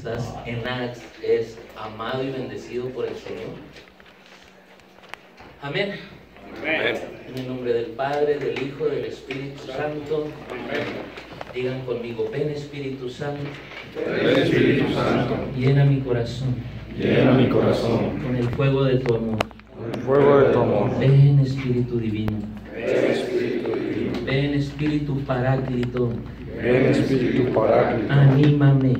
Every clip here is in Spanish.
estás en Acts es amado y bendecido por el Señor. Amén. Amén. En el nombre del Padre, del Hijo, del Espíritu Santo. Amén. Digan conmigo: ven Espíritu Santo, Ven Espíritu Santo, llena mi corazón llena mi corazón con el fuego de tu amor. con el fuego de tu amor. Ven Espíritu Divino, Ven Espíritu Divino, ven Espíritu Paráclito, ven Espíritu Paráclito, anímame,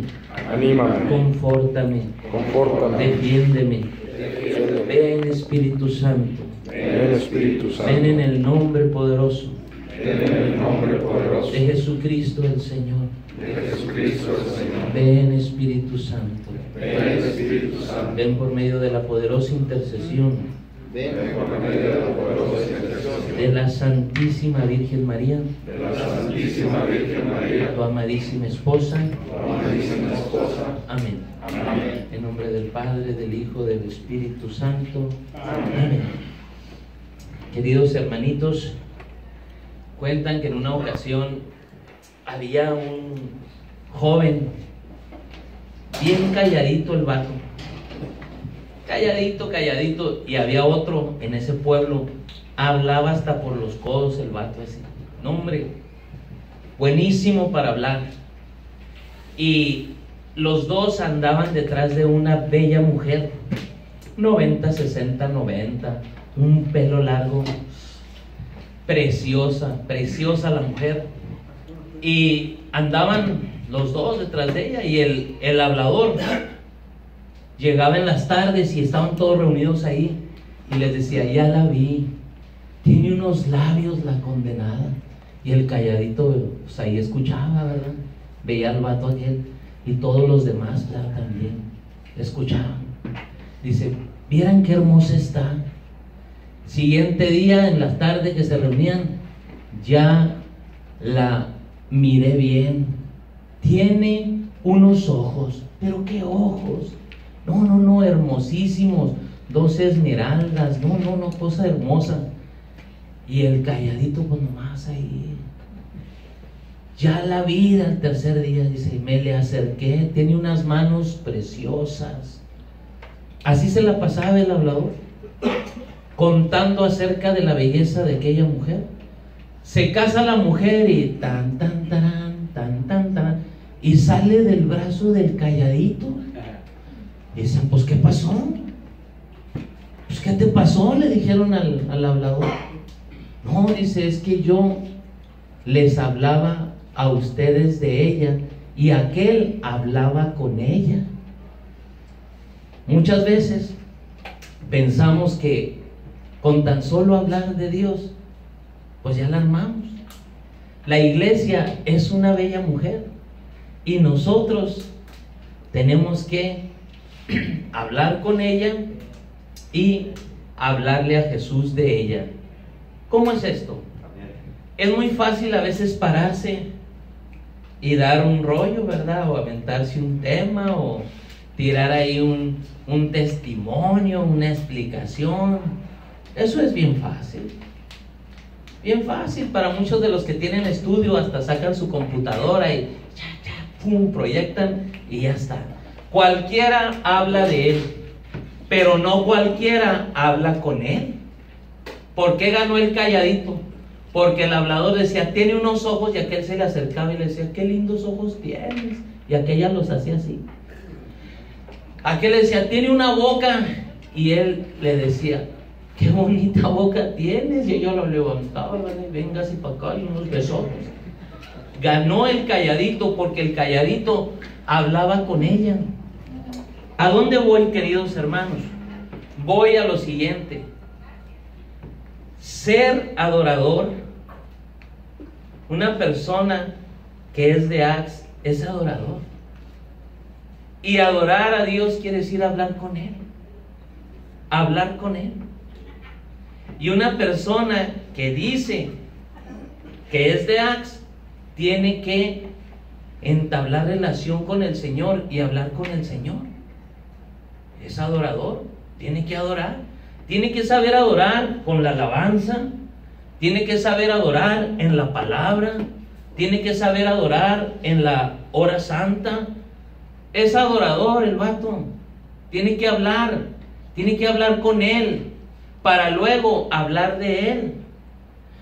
anímame, confórtame, confórtame, defiéndeme. defiéndeme. Ven Espíritu Santo, Ven Espíritu Santo, ven en el nombre poderoso ven en el nombre poderoso de Jesucristo el Señor. de Jesucristo el Señor. Ven Espíritu Santo, Ven Espíritu Santo, ven por medio de la poderosa intercesión ven por medio de la poderosa intercesión de la Santísima Virgen María, de la Santísima Virgen María, tu amadísima esposa. tu amadísima esposa. Amén. Amén. En nombre del Padre, del Hijo, del Espíritu Santo. Amén. Amén. Queridos hermanitos, cuentan que en una ocasión había un joven, bien calladito el vato, calladito, y había otro en ese pueblo, hablaba hasta por los codos el vato ese. No, hombre, buenísimo para hablar. Y los dos andaban detrás de una bella mujer, 90, 60, 90, un pelo largo, preciosa la mujer. Y andaban los dos detrás de ella, y el hablador llegaba en las tardes y estaban todos reunidos ahí y les decía: ya la vi, tiene unos labios la condenada. Y el calladito pues ahí escuchaba, ¿verdad? Veía al vato aquel y todos los demás, claro, también escuchaban. Dice: vieran qué hermosa está. Siguiente día, en la tarde que se reunían, ya la miré bien. Tiene unos ojos, pero qué ojos. No, hermosísimos. 2 esmeraldas, no, cosa hermosa. Y el calladito pues nomás ahí. Ya la vi al tercer día, dice, me le acerqué, tiene unas manos preciosas. Así se la pasaba el hablador, contando acerca de la belleza de aquella mujer. Se casa la mujer y tan, y sale del brazo del calladito. Dicen: pues ¿qué pasó? Pues ¿qué te pasó? Le dijeron al hablador. No, dice, es que yo les hablaba a ustedes de ella y aquel hablaba con ella. Muchas veces pensamos que con tan solo hablar de Dios pues ya la armamos. La iglesia es una bella mujer y nosotros tenemos que hablar con ella y hablarle a Jesús de ella. ¿Cómo es esto? Es muy fácil a veces pararse y dar un rollo, ¿verdad? O aventarse un tema o tirar ahí un testimonio, una explicación. Eso es bien fácil. Bien fácil para muchos de los que tienen estudio, hasta sacan su computadora y pum, proyectan y ya está. Cualquiera habla de él, pero no cualquiera habla con él. ¿Por qué ganó el calladito? Porque el hablador decía: tiene unos ojos, y aquel se le acercaba y le decía: qué lindos ojos tienes, y aquella los hacía así. Aquel le decía: tiene una boca, y él le decía: qué bonita boca tienes, y ella lo levantaba: venga así para acá, y unos besotes. Ganó el calladito porque el calladito hablaba con ella. ¿A dónde voy, queridos hermanos? Voy a lo siguiente: ser adorador. Una persona que es de Acts es adorador, y adorar a Dios quiere decir hablar con Él, hablar con Él. Y una persona que dice que es de Acts tiene que entablar relación con el Señor y hablar con el Señor. Es adorador, tiene que adorar, tiene que saber adorar con la alabanza, tiene que saber adorar en la palabra, tiene que saber adorar en la hora santa, Es adorador el vato. Tiene que hablar con Él para luego hablar de Él.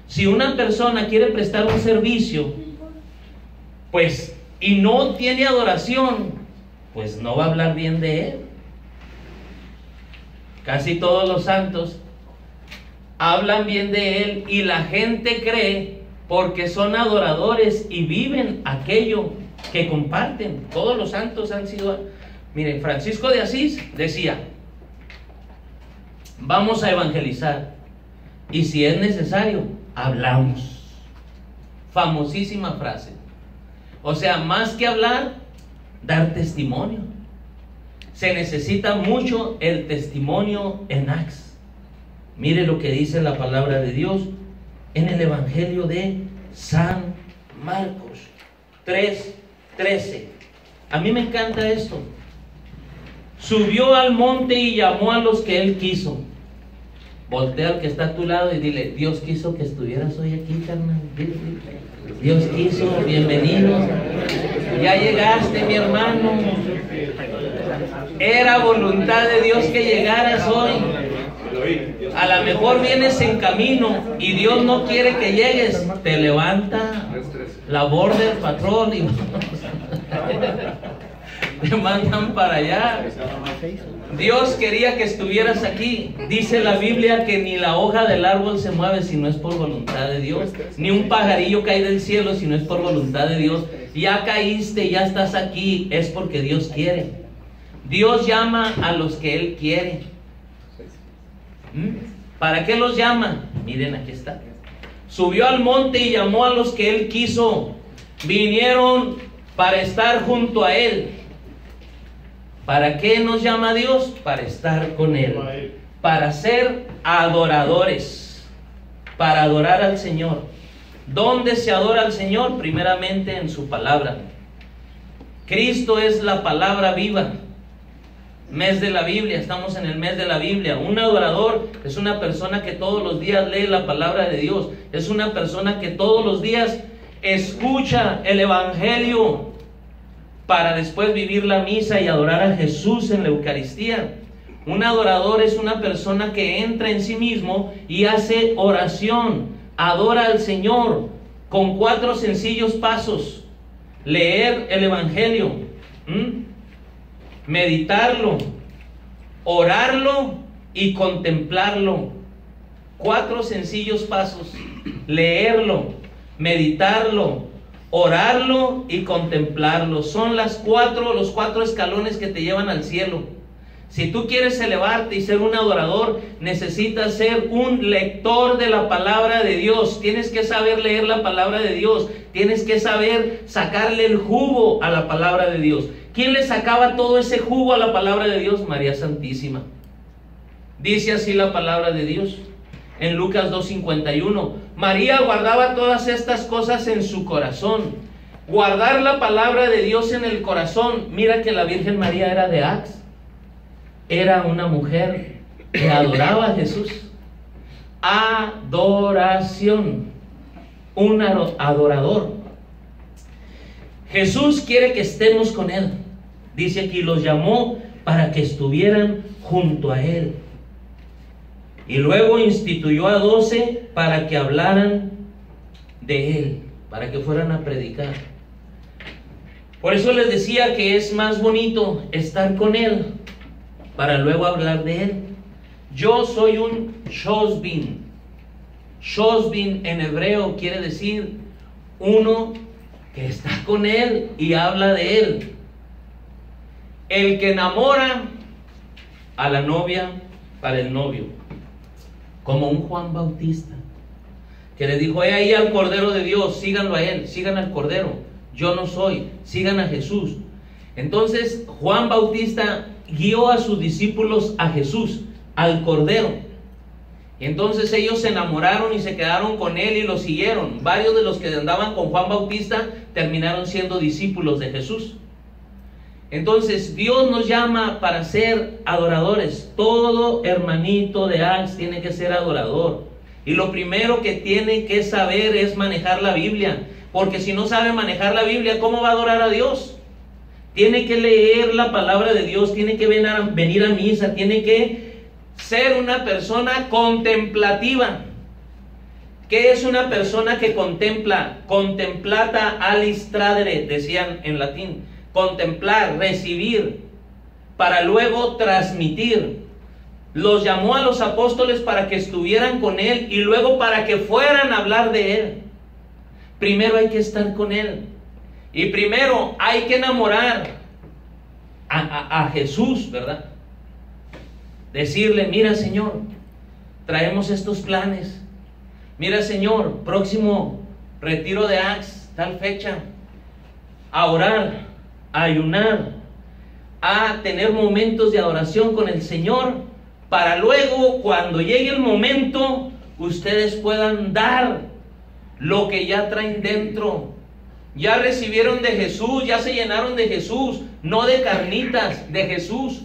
Si una persona quiere prestar un servicio, pues, y no tiene adoración, pues no va a hablar bien de Él. Casi todos los santos hablan bien de Él y la gente cree, porque son adoradores y viven aquello que comparten. Todos los santos han sido... Miren, Francisco de Asís decía: vamos a evangelizar, y si es necesario, hablamos. Famosísima frase. O sea, más que hablar, dar testimonio. Se necesita mucho el testimonio en Acts. Mire lo que dice la palabra de Dios en el Evangelio de San Marcos 3:13. A mí me encanta esto. Subió al monte y llamó a los que Él quiso. Voltea al que está a tu lado y dile: Dios quiso que estuvieras hoy aquí, carnal. Dios quiso, bienvenido. Ya llegaste, mi hermano. Era voluntad de Dios que llegaras hoy. A lo mejor vienes en camino y Dios no quiere que llegues. Te levanta la Border Patrol y te mandan para allá. Dios quería que estuvieras aquí. Dice la Biblia que ni la hoja del árbol se mueve si no es por voluntad de Dios, ni un pajarillo cae del cielo si no es por voluntad de Dios. Ya caíste, ya estás aquí, es porque Dios quiere. Dios llama a los que Él quiere. ¿Para qué los llama? Miren, aquí está. Subió al monte y llamó a los que Él quiso. Vinieron para estar junto a Él. ¿Para qué nos llama Dios? Para estar con Él. Para ser adoradores. Para adorar al Señor. ¿Dónde se adora al Señor? Primeramente en su palabra. Cristo es la palabra viva. Mes de la Biblia, estamos en el mes de la Biblia. Un adorador es una persona que todos los días lee la palabra de Dios. Es una persona que todos los días escucha el Evangelio para después vivir la misa y adorar a Jesús en la Eucaristía. Un adorador es una persona que entra en sí mismo y hace oración, adora al Señor con 4 sencillos pasos: leer el Evangelio, meditarlo, orarlo y contemplarlo. 4 sencillos pasos: leerlo, meditarlo, orarlo y contemplarlo. Son los 4 escalones que te llevan al cielo. Si tú quieres elevarte y ser un adorador, necesitas ser un lector de la palabra de Dios. Tienes que saber leer la palabra de Dios. Tienes que saber sacarle el jugo a la palabra de Dios. ¿Quién le sacaba todo ese jugo a la palabra de Dios? María Santísima. Dice así la palabra de Dios en Lucas 2:51. María guardaba todas estas cosas en su corazón. Guardar la palabra de Dios en el corazón. Mira que la Virgen María era de Acts. Era una mujer que adoraba a Jesús. Adoración. Un adorador. Jesús quiere que estemos con Él. Dice aquí, los llamó para que estuvieran junto a Él. Y luego instituyó a 12 para que hablaran de Él, para que fueran a predicar. Por eso les decía que es más bonito estar con Él para luego hablar de Él. Yo soy un shosbin. Shosbin en hebreo quiere decir uno que está con Él y habla de Él. El que enamora a la novia para el novio, como un Juan Bautista que le dijo: he ahí al Cordero de Dios, síganlo a Él, sigan al Cordero, yo no soy, sigan a Jesús. Entonces Juan Bautista guió a sus discípulos a Jesús, al Cordero. Y entonces ellos se enamoraron y se quedaron con Él y lo siguieron. Varios de los que andaban con Juan Bautista terminaron siendo discípulos de Jesús. Entonces Dios nos llama para ser adoradores. Todo hermanito de Acts tiene que ser adorador. Y lo primero que tiene que saber es manejar la Biblia. Porque si no sabe manejar la Biblia, ¿cómo va a adorar a Dios? tiene que leer la palabra de Dios, tiene que venir a misa, tiene que ser una persona contemplativa. ¿Qué es una persona que contempla? Contemplata alistradere, decían en latín. Contemplar, recibir, para luego transmitir. Los llamó a los apóstoles para que estuvieran con Él y luego para que fueran a hablar de Él. Primero hay que estar con Él. Y primero hay que enamorar a Jesús, ¿verdad? Decirle, mira Señor, traemos estos planes. Mira Señor, próximo retiro de Acts, tal fecha. A orar, a ayunar, a tener momentos de adoración con el Señor, para luego, cuando llegue el momento, ustedes puedan dar lo que ya traen dentro. Ya recibieron de Jesús, ya se llenaron de Jesús, no de carnitas, de Jesús.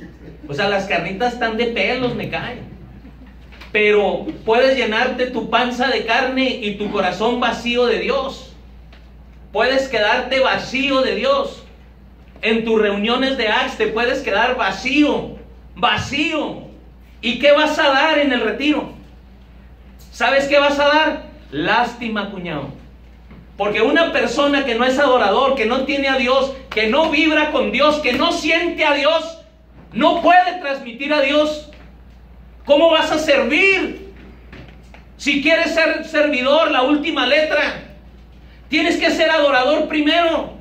O sea, las carnitas están de pelos, me caen. Pero puedes llenarte tu panza de carne y tu corazón vacío de Dios. Puedes quedarte vacío de Dios. En tus reuniones de Acts te puedes quedar vacío, vacío. ¿Y qué vas a dar en el retiro? ¿Sabes qué vas a dar? Lástima, cuñado. Porque una persona que no es adorador, que no tiene a Dios, que no vibra con Dios, que no siente a Dios, no puede transmitir a Dios. ¿Cómo vas a servir? Si quieres ser servidor, la última letra, tienes que ser adorador primero.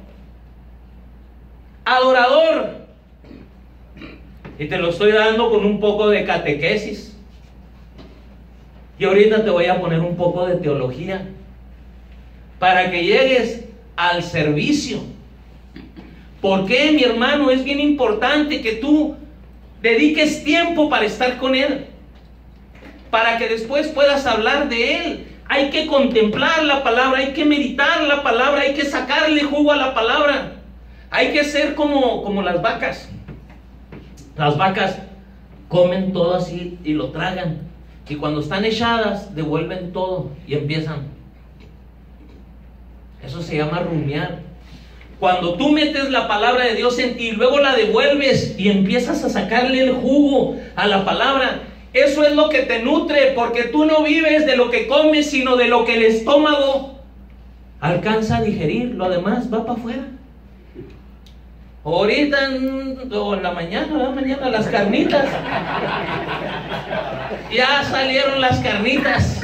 Adorador. Y te lo estoy dando con un poco de catequesis. Y ahorita te voy a poner un poco de teología para que llegues al servicio. ¿Por qué, mi hermano? Es bien importante que tú dediques tiempo para estar con Él, para que después puedas hablar de Él. Hay que contemplar la palabra, hay que meditar la palabra, hay que sacarle jugo a la palabra. Hay que ser como las vacas. Las vacas comen todo así y lo tragan. Y cuando están echadas, devuelven todo y empiezan. Eso se llama rumiar. Cuando tú metes la palabra de Dios en ti y luego la devuelves y empiezas a sacarle el jugo a la palabra, eso es lo que te nutre, porque tú no vives de lo que comes, sino de lo que el estómago alcanza a digerir. Lo demás va para afuera. Ahorita, o en la mañana, las carnitas. Ya salieron las carnitas.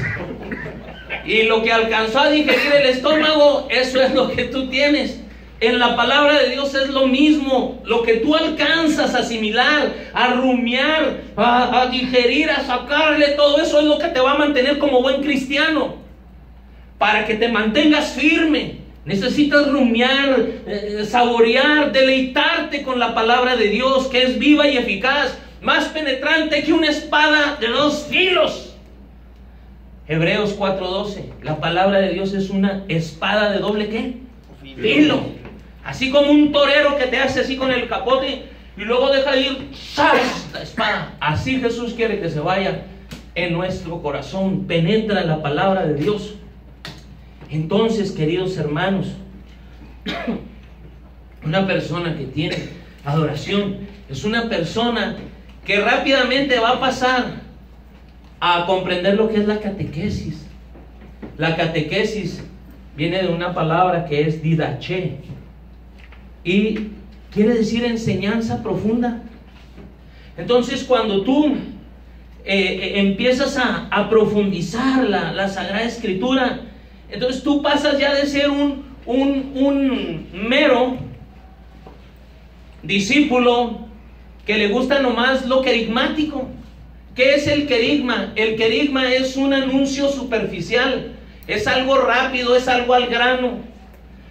Y lo que alcanzó a digerir el estómago, eso es lo que tú tienes. En la palabra de Dios es lo mismo. Lo que tú alcanzas a asimilar, a rumiar, a digerir, a sacarle, todo eso es lo que te va a mantener como buen cristiano. Para que te mantengas firme. Necesitas rumiar, saborear, deleitarte con la palabra de Dios, que es viva y eficaz, más penetrante que una espada de 2 filos. Hebreos 4:12. La palabra de Dios es una espada de doble ¿qué? Filo. Así como un torero que te hace así con el capote y luego deja ir ¡zas! La espada. Así Jesús quiere que se vaya en nuestro corazón. Penetra la palabra de Dios. Entonces, queridos hermanos, una persona que tiene adoración es una persona que rápidamente va a pasar a comprender lo que es la catequesis. La catequesis viene de una palabra que es didaché y quiere decir enseñanza profunda. Entonces, cuando tú empiezas a profundizar la Sagrada Escritura, entonces tú pasas ya de ser un mero discípulo que le gusta nomás lo querigmático. ¿Qué es el querigma? El querigma es un anuncio superficial, es algo rápido, es algo al grano.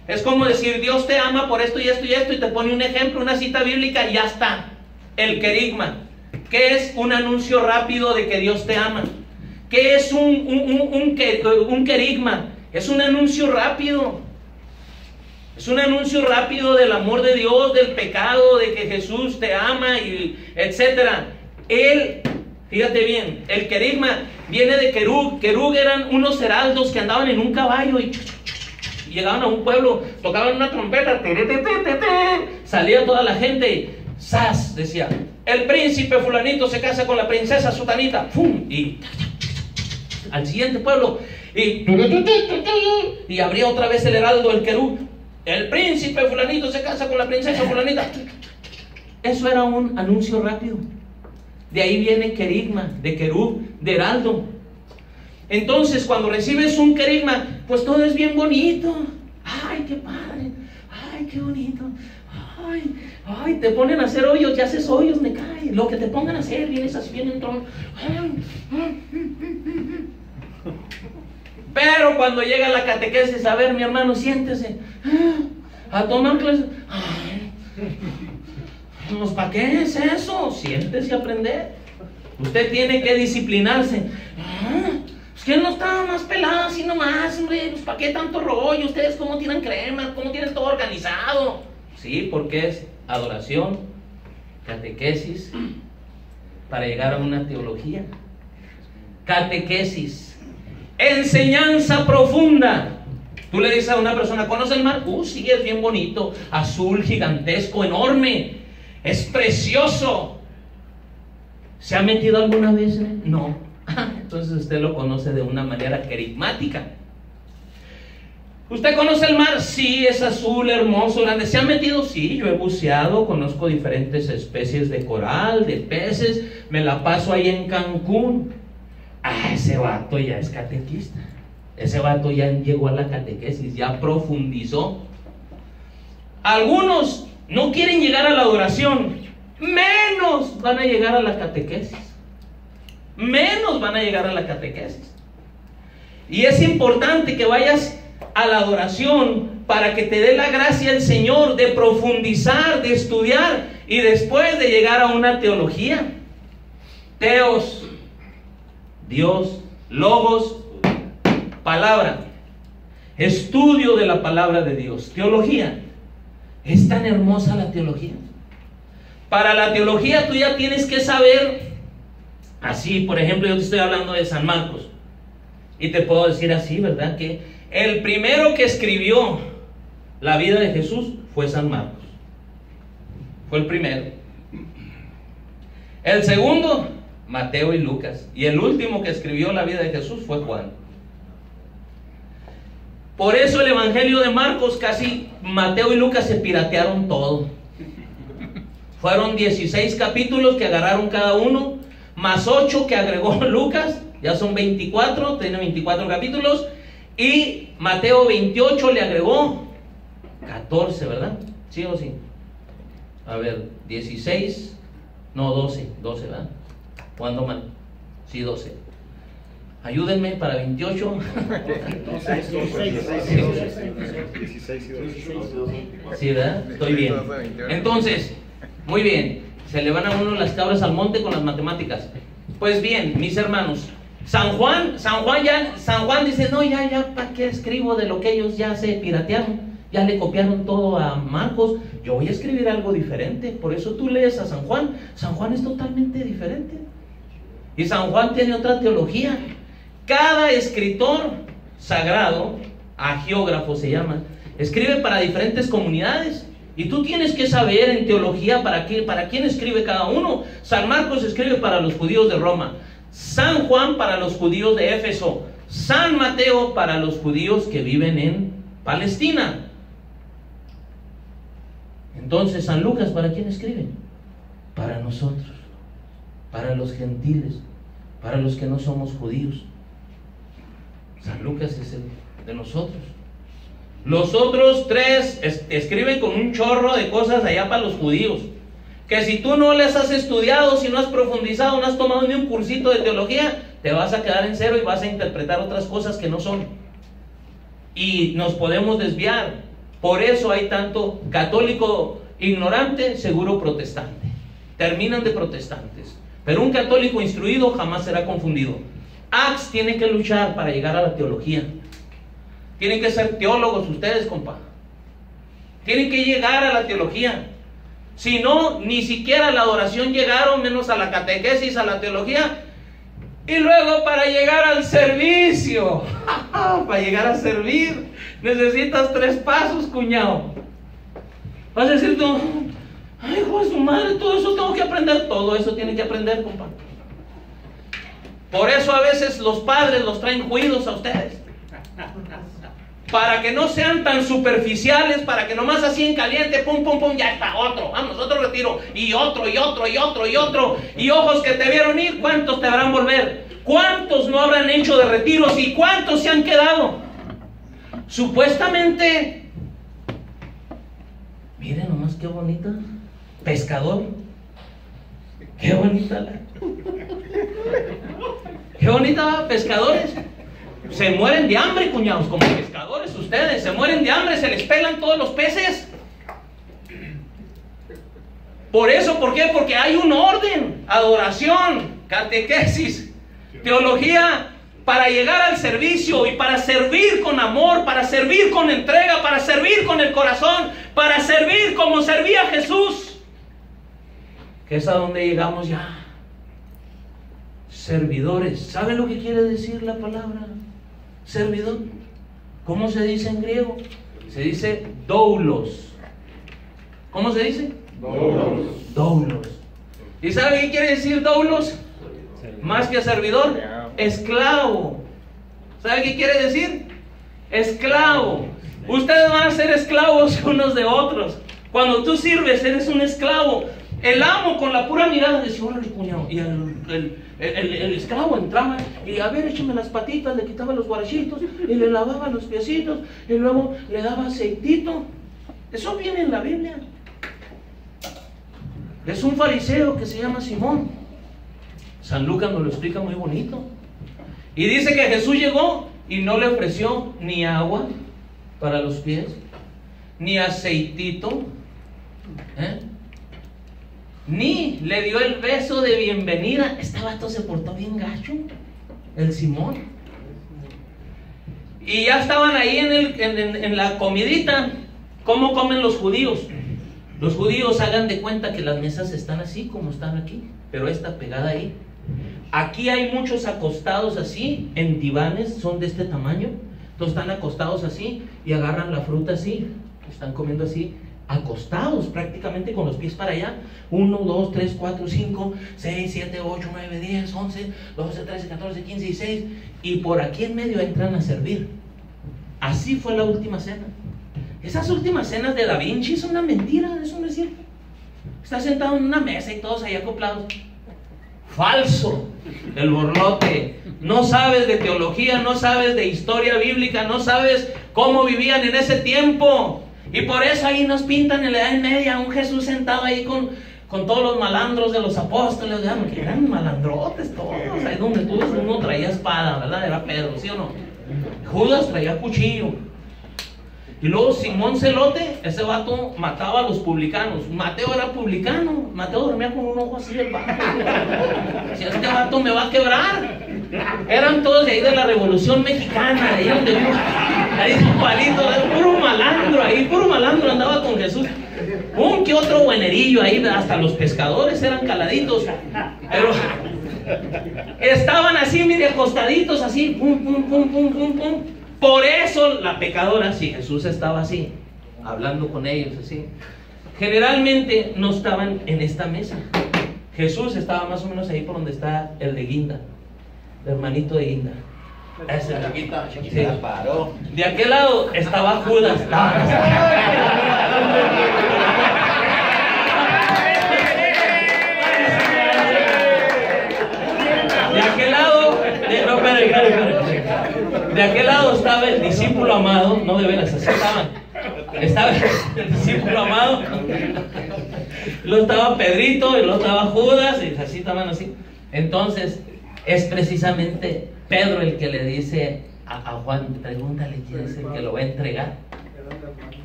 Es como decir, Dios te ama por esto y esto y esto, y te pone un ejemplo, una cita bíblica y ya está. El querigma. ¿Qué es un anuncio rápido de que Dios te ama? ¿Qué es un querigma? Es un anuncio rápido. Es un anuncio rápido del amor de Dios, del pecado, de que Jesús te ama, y etcétera. Fíjate bien, el querigma viene de querug. Querug eran unos heraldos que andaban en un caballo y llegaban a un pueblo, tocaban una trompeta, salía toda la gente, ¡zas! Decía, el príncipe fulanito se casa con la princesa sutanita, ¡fum! Y al siguiente pueblo, y abría otra vez el heraldo, el querub, el príncipe fulanito se casa con la princesa fulanita. Eso era un anuncio rápido. De ahí viene querigma, de querub, de heraldo. Entonces, cuando recibes un querigma, pues todo es bien bonito. ¡Ay, qué padre! ¡Ay, qué bonito! ¡Ay, te ponen a hacer hoyos! Ya haces hoyos, me cae. Lo que te pongan a hacer, vienes así, bien en trono. Pero cuando llega la catequesis, a ver, mi hermano, siéntese. A tomar clases. Pues, ¿para qué es eso? Siéntese y aprender. Usted tiene que disciplinarse. Es que no estaba más pelado así nomás, hombre. Pues, ¿para qué tanto rollo? Ustedes cómo tienen crema, cómo tienen todo organizado. Sí, porque es adoración, catequesis, para llegar a una teología. Catequesis, enseñanza profunda. Tú le dices a una persona, ¿conoce el mar? Sí, es bien bonito, azul, gigantesco, enorme, es precioso. ¿Se ha metido alguna vez en él? No. Entonces usted lo conoce de una manera querigmática. ¿Usted conoce el mar? Sí, es azul, hermoso, grande. ¿Se ha metido? Sí, yo he buceado, conozco diferentes especies de coral, de peces, me la paso ahí en Cancún. Ese vato ya es catequista. Ese vato ya llegó a la catequesis, ya profundizó. Algunos no quieren llegar a la adoración, menos van a llegar a la catequesis. Menos van a llegar a la catequesis. Y es importante que vayas a la adoración para que te dé la gracia el Señor de profundizar, de estudiar y después de llegar a una teología. Teos, Dios, logos, palabra, estudio de la palabra de Dios, teología. Es tan hermosa la teología. Para la teología tú ya tienes que saber, así, por ejemplo, yo te estoy hablando de San Marcos y te puedo decir así, ¿verdad? Que el primero que escribió la vida de Jesús fue San Marcos. Fue el primero. El segundo, Mateo y Lucas. Y el último que escribió la vida de Jesús fue Juan. Por eso el Evangelio de Marcos, casi Mateo y Lucas se piratearon todo. Fueron 16 capítulos que agarraron cada uno, más 8 que agregó Lucas, ya son 24, tiene 24 capítulos. Y Mateo 28 le agregó 14, ¿verdad? ¿Sí o sí? A ver, 16, no, 12, ¿verdad? ¿Cuándo mal? Sí, 12. Ayúdenme para 28. 16 y 12. Sí, ¿verdad? Estoy bien. Entonces, muy bien. Se le van a uno las cabras al monte con las matemáticas. Pues bien, mis hermanos, San Juan dice, no, ya, ¿para qué escribo de lo que ellos ya se piratearon? Ya le copiaron todo a Marcos, yo voy a escribir algo diferente. Por eso tú lees a San Juan es totalmente diferente. Y San Juan tiene otra teología. Cada escritor sagrado, agiógrafo se llama, escribe para diferentes comunidades. Y tú tienes que saber en teología para quién escribe cada uno. San Marcos escribe para los judíos de Roma, San Juan para los judíos de Éfeso, San Mateo para los judíos que viven en Palestina. Entonces, San Lucas, ¿para quién escribe? Para nosotros, para los gentiles, para los que no somos judíos. San Lucas es el de nosotros. Los otros tres escriben con un chorro de cosas allá para los judíos, que si tú no les has estudiado, si no has profundizado, no has tomado ni un cursito de teología, te vas a quedar en cero y vas a interpretar otras cosas que no son. Y nos podemos desviar. Por eso hay tanto católico ignorante, seguro protestante. Terminan de protestantes. Pero un católico instruido jamás será confundido. Acts tiene que luchar para llegar a la teología. Tienen que ser teólogos ustedes, compa. Tienen que llegar a la teología. Si no, ni siquiera a la adoración llegaron, menos a la catequesis, a la teología. Y luego para llegar al servicio, para llegar a servir, necesitas 3 pasos, cuñado. Vas a decir tú, ay, hijo de su madre, todo eso tengo que aprender. Todo eso tiene que aprender, compadre. Por eso a veces los padres los traen juidos a ustedes. Para que no sean tan superficiales, para que nomás así en caliente, pum, pum, pum, ya está, otro, vamos, otro retiro, y otro, y otro, y otro, y otro, y ojos que te vieron ir, ¿cuántos te habrán volver? ¿Cuántos no habrán hecho de retiros y cuántos se han quedado? Supuestamente, miren nomás qué bonita, pescador, qué bonita qué bonita, pescadores. Se mueren de hambre, cuñados, como pescadores ustedes, se mueren de hambre, se les pelan todos los peces. Por eso, ¿por qué? Porque hay un orden, adoración, catequesis, teología, para llegar al servicio y para servir con amor, para servir con entrega, para servir con el corazón, para servir como servía Jesús. Que es a donde llegamos ya. Servidores. ¿Sabe lo que quiere decir la palabra servidor? ¿Cómo se dice en griego? Se dice doulos. ¿Cómo se dice? Doulos. Doulos. ¿Y sabe qué quiere decir doulos? Más que servidor, esclavo. ¿Sabe qué quiere decir? Esclavo. Ustedes van a ser esclavos unos de otros. Cuando tú sirves, eres un esclavo. El amo con la pura mirada decía, órale, cuñado. Y el esclavo entraba y a ver, échame las patitas, le quitaba los guarachitos y le lavaba los piecitos y luego le daba aceitito. Eso viene en la Biblia. Es un fariseo que se llama Simón. San Lucas nos lo explica muy bonito. Y dice que Jesús llegó y no le ofreció ni agua para los pies, ni aceitito, ni le dio el beso de bienvenida. Este vato se portó bien gacho, el Simón. Y ya estaban ahí en la comidita. ¿Cómo comen los judíos? Los judíos, hagan de cuenta que las mesas están así como están aquí, pero esta pegada ahí. Aquí hay muchos acostados así, en divanes, son de este tamaño. Entonces están acostados así y agarran la fruta así, están comiendo así, acostados prácticamente con los pies para allá. 1, 2, 3, 4, 5, 6, 7, 8, 9, 10, 11, 12, 13, 14, 15 y 16. Y por aquí en medio entran a servir. Así fue la última cena. Esas últimas cenas de Da Vinci son una mentira, eso no es cierto. Está sentado en una mesa y todos ahí acoplados. Falso, el borlote. No sabes de teología, no sabes de historia bíblica, no sabes cómo vivían en ese tiempo. Y por eso ahí nos pintan en la Edad Media un Jesús sentado ahí con todos los malandros de los apóstoles, que eran malandrotes todos. Ahí donde tú ves, uno traía espada, ¿verdad? Era Pedro, ¿sí o no? Judas traía cuchillo. Y luego Simón Celote, ese vato mataba a los publicanos. Mateo era publicano. Mateo dormía con un ojo así del vato. Si este vato me va a quebrar. Eran todos de ahí de la Revolución Mexicana, de ahí donde vivo. Ahí igualito, puro malandro andaba con Jesús. Un que otro buenerillo ahí, hasta los pescadores eran caladitos. Pero estaban así, mire, acostaditos así, pum, pum, pum, pum, pum, pum. Por eso la pecadora, si Jesús estaba así, hablando con ellos así, generalmente no estaban en esta mesa. Jesús estaba más o menos ahí por donde está el de Guinda, el hermanito de Guinda. Ese Chiquita, sí. paró. De aquel lado estaba Judas. De aquel lado, de aquel lado estaba el discípulo amado, no de veras, así estaban. Estaba el discípulo amado, luego estaba Pedrito, y luego estaba Judas, y así estaban así. Entonces, es precisamente Pedro el que le dice a Juan, pregúntale quién es el que lo va a entregar.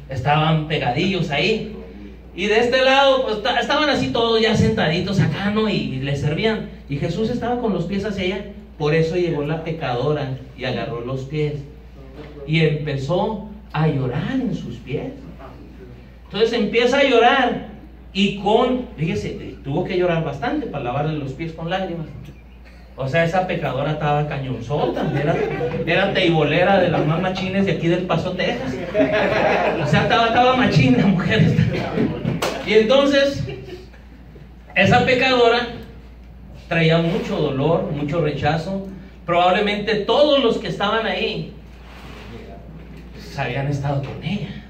Estaban pegadillos ahí. Y de este lado, pues estaban así todos ya sentaditos acá, ¿no? Y le servían. Y Jesús estaba con los pies hacia allá. Por eso llegó la pecadora y agarró los pies. Y empezó a llorar en sus pies. Entonces empieza a llorar. Y fíjese, tuvo que llorar bastante para lavarle los pies con lágrimas. O sea, esa pecadora estaba cañonzota, era teibolera de las más machines de aquí del Paso, Texas. O sea, estaba machín la mujer. Y entonces, esa pecadora traía mucho dolor, mucho rechazo. Probablemente todos los que estaban ahí habían estado con ella.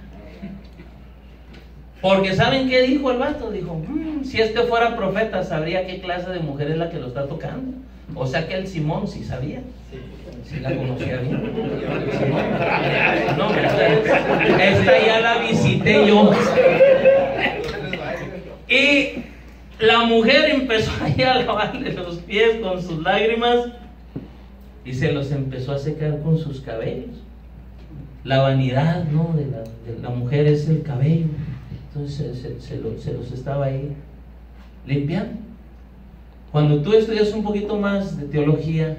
Porque ¿saben qué dijo el vato? Dijo, si este fuera profeta, sabría qué clase de mujer es la que lo está tocando. O sea que el Simón sí sabía. Sí la conocía bien. Simón. No, esta ya la visité yo. Y la mujer empezó ahí a lavarle los pies con sus lágrimas y se los empezó a secar con sus cabellos. La vanidad, ¿no?, de la mujer es el cabello. Entonces se los estaba ahí limpiando. Cuando tú estudias un poquito más de teología,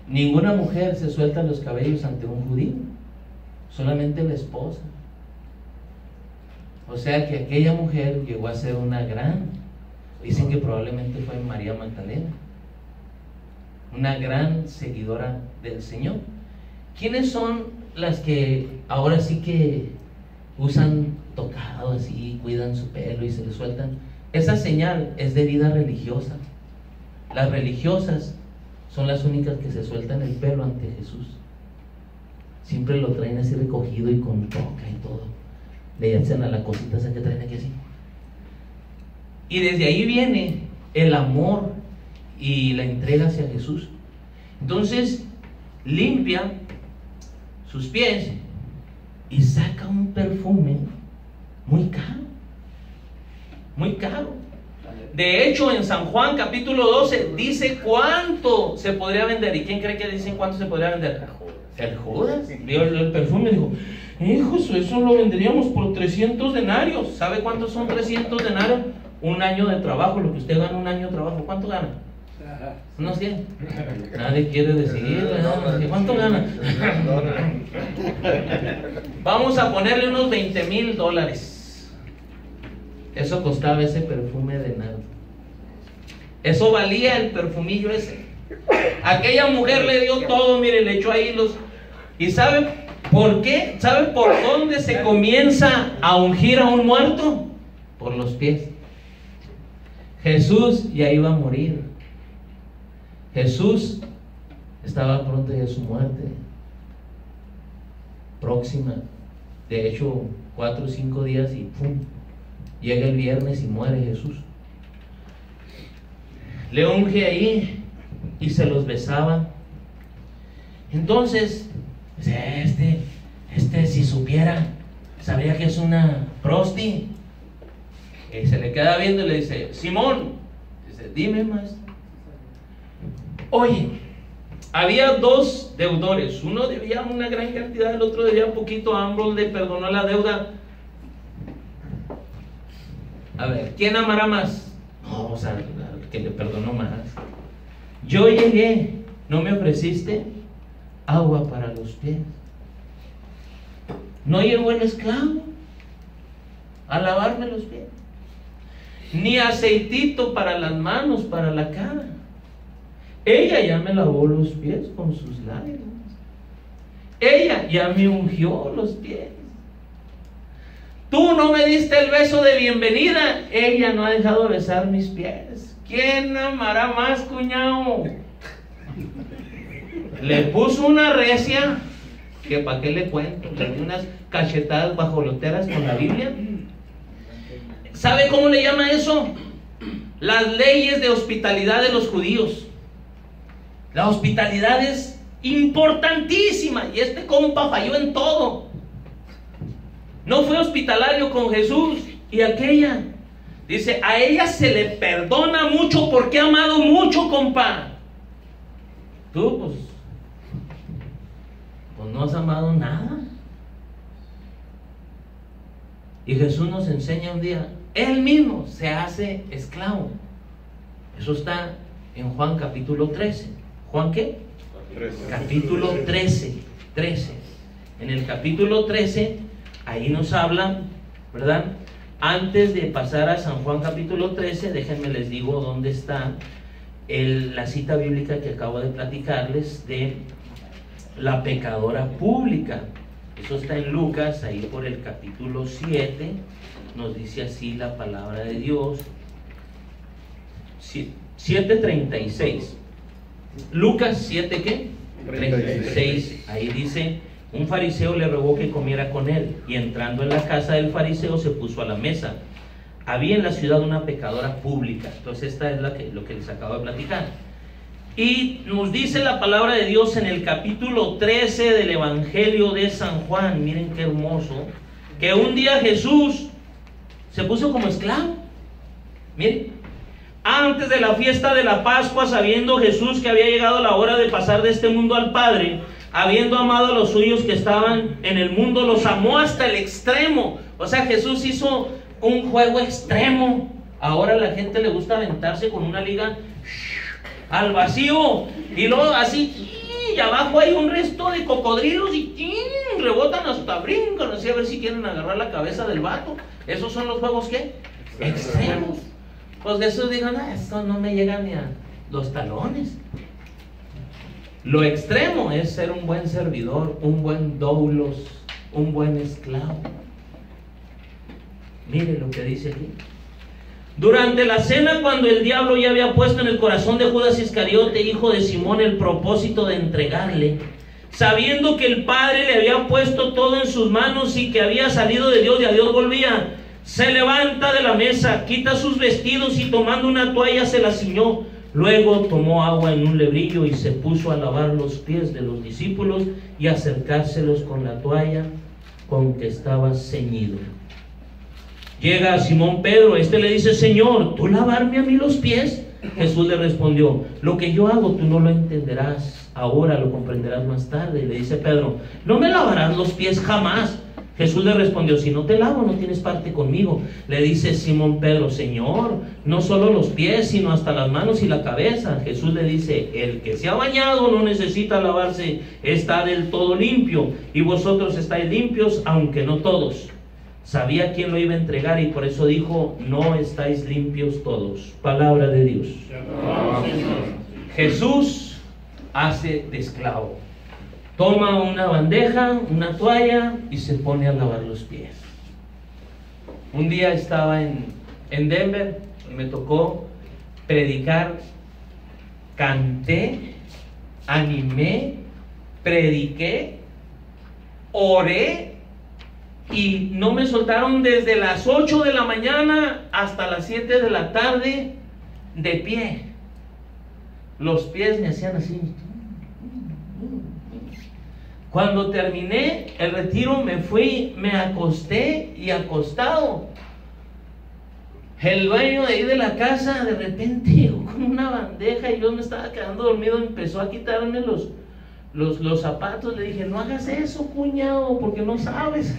ninguna mujer se suelta los cabellos ante un judío, solamente la esposa. O sea que aquella mujer llegó a ser una gran, dicen que probablemente fue María Magdalena, una gran seguidora del Señor. ¿Quiénes son las que ahora sí que usan tocado así, cuidan su pelo y se le sueltan? Esa señal es de vida religiosa. Las religiosas son las únicas que se sueltan el pelo ante Jesús. Siempre lo traen así recogido y con toca y todo. Le hacen a la cosita esa que traen aquí así. Y desde ahí viene el amor y la entrega hacia Jesús. Entonces limpia sus pies y saca un perfume muy caro, muy caro. De hecho, en San Juan capítulo 12 dice cuánto se podría vender. ¿Y quién cree que dicen cuánto se podría vender? El Judas vio el perfume y dijo, hijos, eso lo venderíamos por 300 denarios. ¿Sabe cuántos son 300 denarios? Un año de trabajo, lo que usted gana un año de trabajo. ¿Cuánto gana? Unos 100. Nadie quiere decidir, ¿no? ¿Cuánto gana? Vamos a ponerle unos $20,000. Eso costaba ese perfume de nardo. Eso valía el perfumillo ese. Aquella mujer le dio todo, mire, le echó ahí los... ¿Y sabe por qué? ¿Sabe por dónde se comienza a ungir a un muerto? Por los pies. Jesús ya iba a morir. Jesús estaba pronto ya a su muerte próxima. De hecho, 4 o 5 días y ¡pum! Llega el viernes y muere Jesús. Le unge ahí y se los besaba. Entonces, si supiera, sabría que es una prosti. Y se le queda viendo y le dice, Simón, dice, dime, maestro. Oye, había 2 deudores, uno debía una gran cantidad, el otro debía poquito, a ambos le perdonó la deuda. A ver, ¿quién amará más? No, o sea, el que le perdonó más. Yo llegué, ¿no me ofreciste agua para los pies? ¿No llegó el esclavo a lavarme los pies? Ni aceitito para las manos, para la cara. Ella ya me lavó los pies con sus lágrimas. Ella ya me ungió los pies. Tú no me diste el beso de bienvenida. Ella no ha dejado de besar mis pies. ¿Quién amará más, cuñado? Le puso una recia que para qué le cuento. Le dio unas cachetadas bajoloteras con la Biblia. ¿Sabe cómo le llama eso? Las leyes de hospitalidad de los judíos. La hospitalidad es importantísima y este compa falló en todo. No fue hospitalario con Jesús. Y aquella, dice, a ella se le perdona mucho porque ha amado mucho, compa. Tú, pues no has amado nada. Y Jesús nos enseña un día, Él mismo se hace esclavo. Eso está en Juan capítulo 13. ¿Juan qué? 13. Capítulo 13. En el capítulo 13, ahí nos habla, ¿verdad? Antes de pasar a San Juan capítulo 13, déjenme les digo dónde está. la cita bíblica que acabo de platicarles de la pecadora pública. Eso está en Lucas, ahí por el capítulo 7, nos dice así la palabra de Dios. 7:36. Lucas 7, ¿qué? 36. Ahí dice: un fariseo le rogó que comiera con él, y entrando en la casa del fariseo se puso a la mesa. Había en la ciudad una pecadora pública. Entonces esta es lo que les acabo de platicar. Y nos dice la palabra de Dios en el capítulo 13 del Evangelio de San Juan, miren qué hermoso, que un día Jesús se puso como esclavo. Miren, antes de la fiesta de la Pascua, sabiendo Jesús que había llegado la hora de pasar de este mundo al Padre, habiendo amado a los suyos que estaban en el mundo, los amó hasta el extremo. O sea, Jesús hizo un juego extremo. Ahora a la gente le gusta aventarse con una liga al vacío, y luego así, y abajo hay un resto de cocodrilos y rebotan hasta brincan, así a ver si quieren agarrar la cabeza del vato. Esos son los juegos, ¿qué? Extremos. Pues Jesús dijo: no, esto no me llega ni a los talones. Lo extremo es ser un buen servidor, un buen doulos, un buen esclavo. Mire lo que dice aquí. Durante la cena, cuando el diablo ya había puesto en el corazón de Judas Iscariote, hijo de Simón, el propósito de entregarle, sabiendo que el Padre le había puesto todo en sus manos y que había salido de Dios y a Dios volvía, se levanta de la mesa, quita sus vestidos y tomando una toalla se la ciñó. Luego tomó agua en un lebrillo y se puso a lavar los pies de los discípulos y a acercárselos con la toalla con que estaba ceñido. Llega a Simón Pedro, este le dice: Señor, ¿tú lavarme a mí los pies? Jesús le respondió: lo que yo hago tú no lo entenderás ahora, lo comprenderás más tarde. Y le dice Pedro: no me lavarás los pies jamás. Jesús le respondió: si no te lavo, no tienes parte conmigo. Le dice Simón Pedro: Señor, no solo los pies, sino hasta las manos y la cabeza. Jesús le dice: el que se ha bañado no necesita lavarse, está del todo limpio, y vosotros estáis limpios, aunque no todos. Sabía quién lo iba a entregar y por eso dijo: no estáis limpios todos. Palabra de Dios. Jesús hace de esclavo. Toma una bandeja, una toalla y se pone a lavar los pies. Un día estaba en Denver y me tocó predicar. Canté, animé, prediqué, oré, y no me soltaron desde las 8 de la mañana hasta las 7 de la tarde de pie. Los pies me hacían así. Cuando terminé el retiro me fui, me acosté, y acostado, el dueño de ahí de la casa de repente llegó con una bandeja y yo me estaba quedando dormido, empezó a quitarme los zapatos. Le dije: no hagas eso, cuñado, porque no sabes.